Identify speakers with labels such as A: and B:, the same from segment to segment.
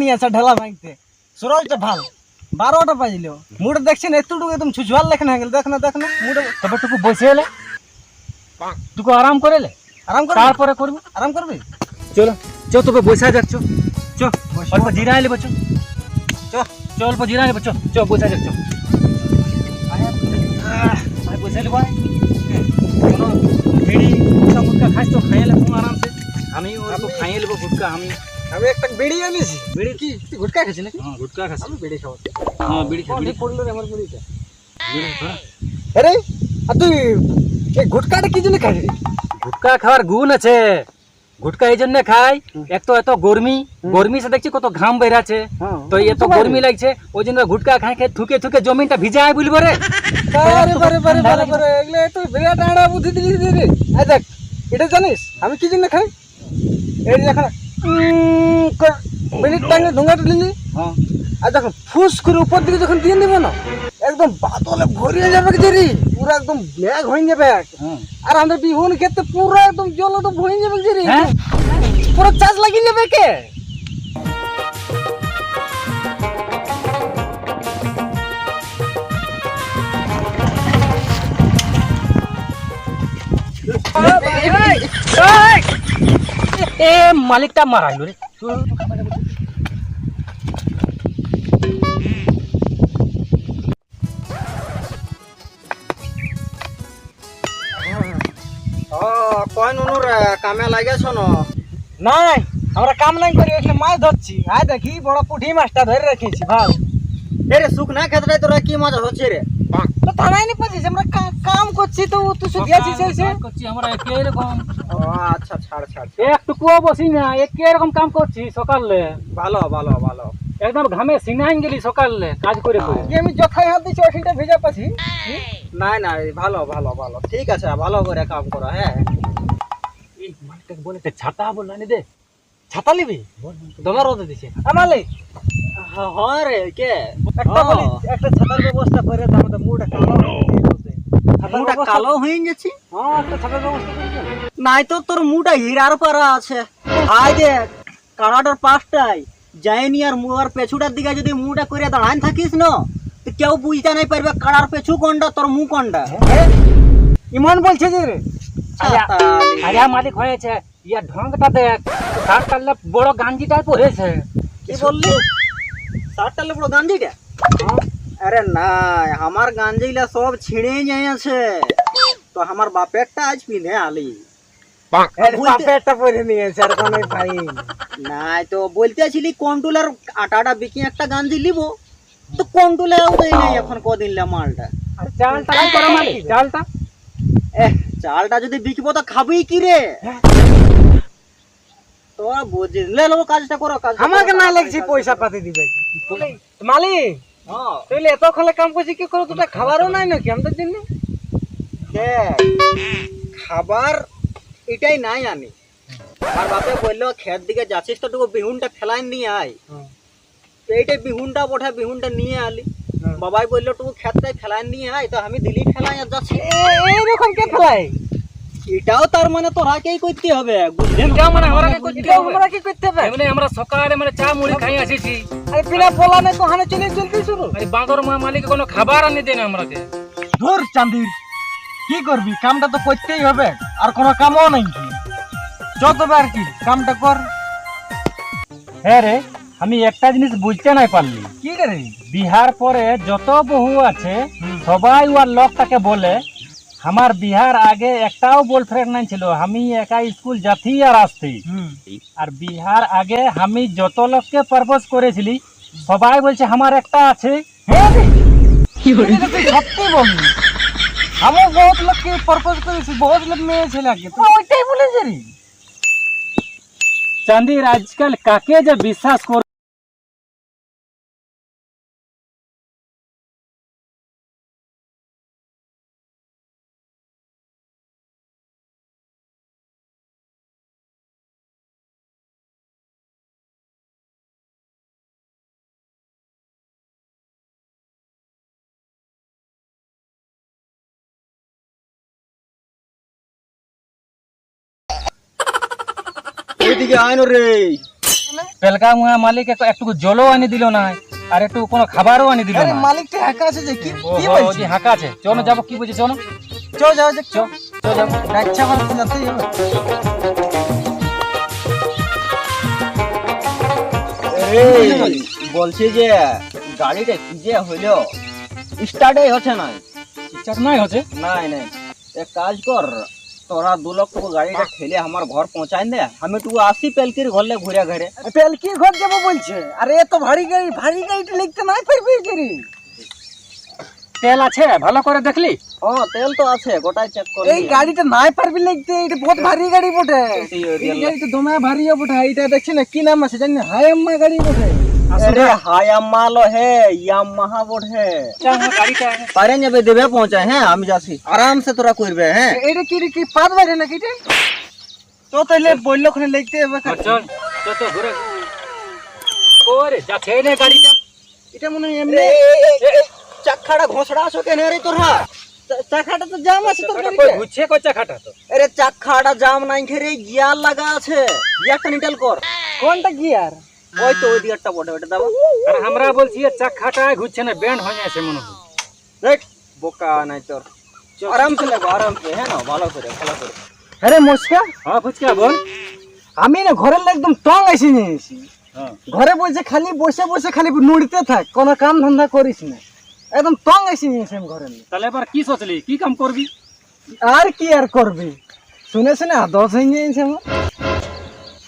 A: নিয়ে আসা ঢেলা ভাঙতে সরলটা ভাল 12টা বাজলো মুড়ে দেখছেন এতটুকু একদম ছুছুয়াল লেখা হয়ে গেল দেখ না মুড়ে
B: তবে টুকু বসে এলে টুকু আরাম করে এলে
A: আরাম করবি
B: তারপরে করবি
A: আরাম করবি
B: চলো চো তবে বসে যাচ্ছ চো অল্প জিরা এলে বচো চো চো অল্প জিরা এলে বচো চো বসে যাচ্ছ ভাই বসে এলে ভাই কোনো বিড়ি গুটকা মুটকা খাইছ তো খাইলে তুমি আরামসে আমি অল্প খাইয়ে নেবো গুটকা আমি
A: একটা বিড়ি এনেছি
B: বিড়ি
A: কি তুই গুটকা খাচ্ছিস নাকি
B: হ্যাঁ গুটকা খাচ্ছি
A: আমি বিড়ি খাবো
B: হ্যাঁ বিড়ি খাই
A: বিড়ি পড়লো রে আমার বিড়িটা
B: বিড়ি খা
A: আরে আর তুই এই গুটকাটা কি জন্য খাইছিস
B: গুটকা খাওয়ার গুণ আছে গুটকা এই জন্য খাই এক তো এত গরমি সে দেখছি কত ঘাম বেরাচ্ছে তো এত গরমি লাগছে ওই জন্য গুটকা খাই খেয়ে থুকে থুকে জমিনটা ভিজায় বলবো রে
A: আরে বারে এগুলো তুই বিরাট আড়া বুদ্ধি দিলি রে এই দেখ এটা জানিস আমি কি জন্য খাই এই যে এখন বিড়ির টাঙ্গে ঢোঙাটা নিলি
B: হ্যাঁ
A: আর যখন ফুস করে উপর দিকে যখন দিয়ে নেবে না একদম বাদলে ভরিয়ে যাবে যে পুরো একদম ব্যাগ হয়ে যাবে আর আমাদের বিহুন ক্ষেত্রে পুরো একদম জলটা ভরে যাবে যে
B: হ্যাঁ
A: পুরো চাষ লাগিয়ে যাবে কে
B: এ মালিকটা মারাইলো রে
A: কয় নুনুর কামে লাগেছ নাই আমরা কাম নাই করি এখানে মাছ ধরছি আয় দেখি বড় পুঁটি মাছটা ধরে রেখেছি ভাব রে শুকনা ক্ষেত্রে তোরা কি মজা হচ্ছে রে তো থানায় নি পাচ্ছিস আমরা কাম করছি তো তুই শুধু আছিস এসে
B: করছি আমরা একই রকম
A: ও আচ্ছা ছাড়
B: একটুকুও বসি না একই রকম কাম করছি সকালে
A: ভালো
B: একদম ঘামে সিনাইন গেলি সকালে কাজ করে করে
A: আমি যথাই হাত দিচ্ছি ওইটা ভেজা পাচ্ছি না ভালো ঠিক আছে ভালো করে কাম করো হ্যাঁ
B: এই মালিকটাকে বলে ছাতা বল না দে
A: ছাতা নিবি
B: দমা রোদে দিছে
A: মালিক হ্যাঁ রে কে একটা বলি একটা ছাতার ব্যবস্থা করে দাও আমাদের মুটা কালো হয়ে গেছে
B: হ্যাঁ একটা ছাতার ব্যবস্থা করে দে
A: নাই তো তোর মুটা হীরার পারা আছে আই দেখ কানাডার পাশটাই যায়নি আর মুয়ার পেছুটার দিকে যদি মুটা করে দাঁড়ান থাকিস না তো কেউ বুঝতে নাই পারবে কাড়ার পেছু কোনটা তোর মুখ কোনটা ইমন বলছে যে রে
B: আরে মালিক হয়েছে ইয়া ঢংটা দেখ তার কালে বড় গাঞ্জিটাই পড়েছে
A: কি বললি শার্টটালে বড় গাঞ্জিটা আরে না আমার গাঞ্জিলা সব ছিঁড়ে যাইছে তো আমার বাপেরটা আজ পিনে আলি বাপেরটা পরে নিয়েছে আর কোনো ভাই নাই তো বলতে ছিলি কন্ট্রোলার আটাটা বিকি একটা গাঞ্জি লিবো তো কন্ট্রোলেও দেই নাই এখন কদিন লা মালটা
B: আর চালটা কি করে মালিক চালটা
A: চালটা যদি বিকিবো তো খাবি কি রে তোরা বুঝলে লো কাজটা করো কাজ আমাকে না লাগছে পয়সা পাতি দিবে মালিক তুই এত খালে কাম করছিস কি করো তোটা খাবারও নাই নাকি আমাদের জন্য খাবার এটাই নাই আনি আমার বাপে বললো খেত দিকে যাচ্ছিস তো বিহুনটা ফেলাই নিয়ে আয় এইটাই বিহুনটা ওঠা বিহুনটা নিয়ে আলি বাবাই বললো টুকু খেতটাই ফেলাই নিয়ে আয় তো আমি দিলি ফেলাই আর যাচ্ছি এইরকম কে ফেলাই এটাও তার মানে তোরাকেই করতে হবে
B: এটা মানে আমরা কি করতে হবে মানে আমরা সকালে মানে চা মুড়ি খাই আসিছি
A: আরে বিনা বলা নাই তো হানে চলতে শুরু
B: আরে বাঁদর মালিক কোনো খাবার আনি দেন আমরাকে
A: ধুর চাঁদির কি করবি কামটা তো করতেই হবে আর কোনো কামও নাই যতবার কি কামটা কর
B: হ্যাঁ রে আমি একটা জিনিস বুঝতে নাই পারলি
A: কি রে
B: বিহার পরে যত বহু আছে সবাই ওর লোকটাকে বলে আমার বিহার আগে একটাও বয়ফ্রেন্ড নাই ছিল আমি একা স্কুল যাতি আর আসতি আর বিহার আগে আমি যত লোককে প্রপোজ করেছিলি সবাই বলছে আমার একটা আছে
A: হ্যাঁ রে কি বলি তুই সত্যি বললি আমি বহুত লোককে প্রপোজ করেছি বহুত লোক মেয়ে ছেলে আগে তো ওইটাই বলেছে রে
B: চাঁদির আজকাল কাকে যে বিশ্বাস কর
A: এদিকে আইনো রে
B: পেলকা মুয়া মালিক একটু জলও আনি দিল না, আর একটু কোনো খাবারও আনি দিল না।
A: মালিকটা একা আছে যে কি
B: ও জি হাঁকা আছে, চলো যাবো, কি বলছি চলো
A: চল যাও যে
B: চল যাবো।
A: আচ্ছা আমার যাতেই হবে। বলছি যে গাড়িটা কি যে হইলো, স্টার্টই হচ্ছে না।
B: স্টার্ট নাই হচ্ছে?
A: নাই নাই, এক কাজ কর, তোরা 2 লাখ টাকা গাড়িটা ঠেলে আমার ঘর পৌঁছাই দে, আমি টুকু আসি পেলকির ঘর ঘুরে ঘরে। পেলকির ঘর যাবো বলছে? আরে এত ভারী গাড়িটা লিখতে নাই পারবি কি?
B: তেল আছে ভালো করে দেখলি?
A: ও তেল তো আছে, গোটাই চেক কর। এই গাড়িটা নাই পারবি লিখতে, এটা বহুত ভারী গাড়ি বটে। এই গাড়িটা দমে ভারী বটে। এটা দেখছ না কি নাম আছে জানি না, হায়াম্মা গাড়ি বটে। अरे हायाम्मा लो है, यामाहा बोर्ड है।
B: গাড়িটা
A: पारे যাবে দেবে পৌঁছায়। হ্যাঁ আমি যাচ্ছি, আরাম সে তোরা করবে। হ্যাঁ এটা কি পাত বাইরে নাকি এটা? তো তাহলে বললো ওখানে লিখতে হবে।
B: চল চল তো ঘুরে ওরে যাচ্ছে না গাড়িটা।
A: এটা মনে হয় এমনি চাকাটা ঘোষড়া আছো কেন রে তোরা? চাকাটা তো জাম আছে তোর গাড়িতে।
B: কই ঘুরছে কই চাকাটা তো?
A: আরে চাকাটা জাম নাই ঘরে, গিয়ার লাগা আছে। গিয়ারটা নিটাল কর। কোনটা গিয়ার? ওই তো ওই দিকটা বটে, ওটা দাও।
B: আর আমরা বলছি চাকাটা ঘুরছে না, ব্যান্ড হয়ে আছে মনে হয়।
A: দেখ বোকা নাই তোর, আরাম সে লাগো, আরাম সে। হ্যাঁ না, ভালো করে ভালো করে। আরে মুস্কা,
B: হ্যাঁ ফুচকা বল।
A: আমি না ঘরের একদম টং আইছি নিয়েছি।
B: হ্যাঁ
A: ঘরে বসে খালি বসে খালি নুড়তে থাক, কোনো কাম ধান্দা করিস না। একদম টং আইছি নিয়েছি আমি ঘরে।
B: তাহলে এবার কি সোচলি, কি কাম করবি?
A: আর কি আর করবি, শুনে আদর্শ হয়ে গিয়েছে আমার।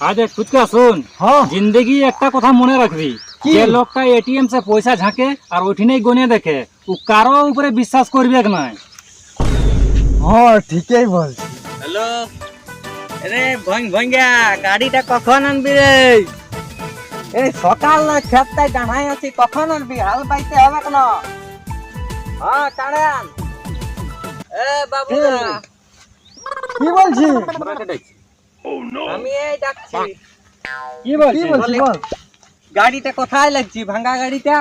B: আজ ফুচকা শুন,
A: হ্যাঁ
B: জিন্দগি একটা কথা মনে রাখবি, যে লোকটা এটিএম সে পয়সা ঝাঁকে আর ওইখানেই গনে দেখে, ও কারো উপরে বিশ্বাস করবে না।
A: হ্যাঁ ঠিকই বলছি।
C: হ্যালো, আরে ভঙ্গা গাড়িটা কখন আনবি রে?
A: এই সকাল না খেতটায় দাঁড়াই আছি, কখন আনবি? হাল বাইতে হবে কেন? হ্যাঁ কাড়ান।
C: এ বাবু,
A: কি বলছি?
C: আমি এই ডাকছি।
B: কি বলছিস?
A: বল।
C: গাড়িটা কোথায় লাগছি? ভাঙ্গা গাড়িটা?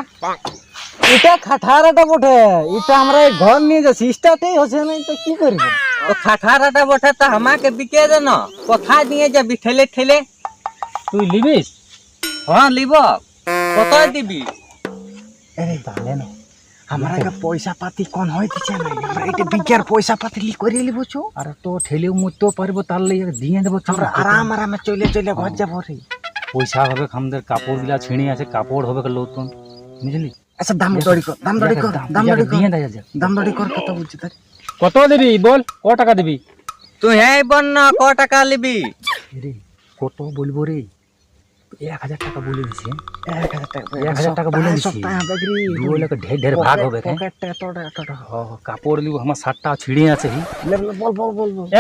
A: এটা খাঠারাটা বটে, এটা আমরা এই ঘর নিয়ে যাচ্ছি, স্টার্টই হচ্ছে না, তো কি করব?
C: ও খাঠারাটা বটে তো আমাকে বিকে দে না। কোথায় নিয়ে যাবি ঠেলে ঠেলে?
B: তুই লিবিস?
C: হ্যাঁ লিব। কত দিবি?
A: আরে তাহলে না, আমরা কা পয়সা পাতি কোন হয় দিছে না, আমরা এটা বিকার পয়সা পাতি লি করে লিবো চো।
B: আর তো ঠেলেও মুততে পারবো, তাহলে দিয়ে দেবো।
A: আমরা আরামে চলে ঘর যাবো রে।
B: পয়সা হবে, আমাদের কাপড় গুলা ছিঁড়ে আছে, কাপড় হবে নতুন, বুঝলি?
A: আচ্ছা দাম দড়ি কর, দাম দড়ি কর, কত বলছিস তার?
B: কত দিবি বল, ক টাকা দিবি?
C: তুই হ্যাঁ বল না, ক টাকা লিবি?
B: রে কত বলবো রে? 1000 টাকা বলে দিছি।
A: 1000 টাকা
B: 1000 টাকা বলে দিছি। দুই লাখ ঢের ভাগ হবে। কাপড় লিব, আমার 60টা ছিঁড়ে আছে।
A: বল।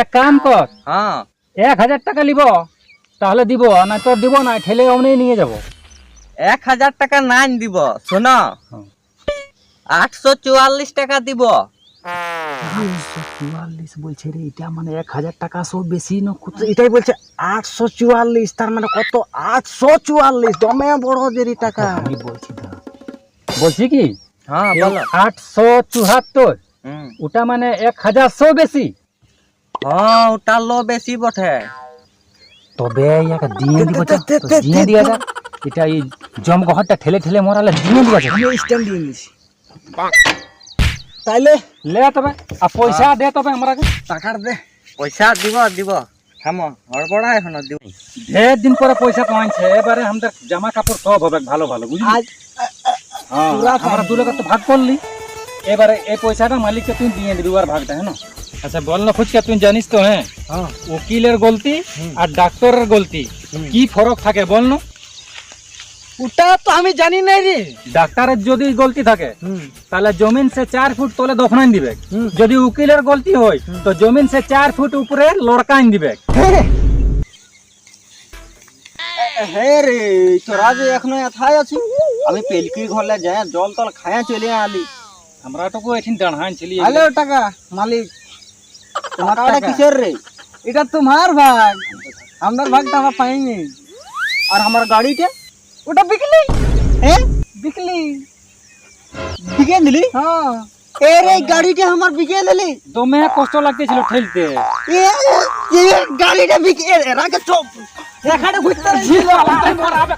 B: এক কাম কর,
C: হ্যাঁ
B: 1000 টাকা লিব, তাহলে দিব না তো দিব না, ঠেলে অমনি নিয়ে যাব।
C: 1000 টাকা নাই দিব, শোনো 844 টাকা দিব।
A: 844 বলছে রে, এটা মানে 1000 টাকা সব বেশি না, এটাই বলছে 844, তার মানে কত? 844 দমে বড় দেরি টাকা।
B: আমি বলছি কি,
C: হ্যাঁ বলো।
B: 874, ওটা মানে 1000 বেশি।
C: হ্যাঁ ওটা লো বেশি বটে।
B: তবে দিয়ে দিব, দিয়ে দিয়া যা। এটা এই জমঘরটা ঠেলে ঠেলে মরালে দিয়ে দিয়া যা।
A: আমি স্ট্যান্ড দিয়ে নিছি তাইলে
B: লে তবে, আর পয়সা দে তবে আমাকে।
A: টাকা দে।
C: পয়সা দিব। থামো, হড়বড়া এখনো দিব।
B: ঢের দিন পরে পয়সা পাইছে, এবারে আমাদের জামা কাপড় সব হবে ভালো ভালো, বুঝলি? হ্যাঁ আমরা 2 লাখ তো ভাগ করলি, এবারে এই পয়সাটা মালিককে তুই দিয়ে দিবি, আর ভাগটা। হ্যাঁ না? আচ্ছা বল না ফুচকা, তুই জানিস তো? হ্যাঁ উকিলের গলতি আর ডাক্তারের গলতি কি ফরক থাকে বল না?
A: ওটা তো আমি জানি না রে।
B: ডাক্তারের যদি গলতি থাকে তাহলে জমিন সে 4 ফুট তলে দফনাইন দিবে, যদি উকিলের গলতি হয় তো জমিন সে 4 ফুট উপরে লড়কাইন দিবে।
A: হ্যাঁ রে, তোরা যে এখনো এথায় আছি, আমি পেলকি ঘরে যাই জল তল খায়া চলে আলি।
B: আমরা তো এখানে দাঁড়ান ছিলি।
A: হ্যালো টাকা মালিক, তোমার টাকা কিসের রে? এটা তোমার ভাগ, আমার ভাগটা আমরা পাইনি। আর আমার গাড়িটা ওটা বিকলি। হ্যাঁ বিকলি, বিকে দিলি? হ্যাঁ। এ রে গাড়িটা আমার বিকে দিলি।
B: দমে কষ্ট লাগতেছিল ঠেলতে।
A: এ গাড়িটা বিকে রাখে চপ। এখানে ঘুরতে
B: ঝিল তুই মরাবে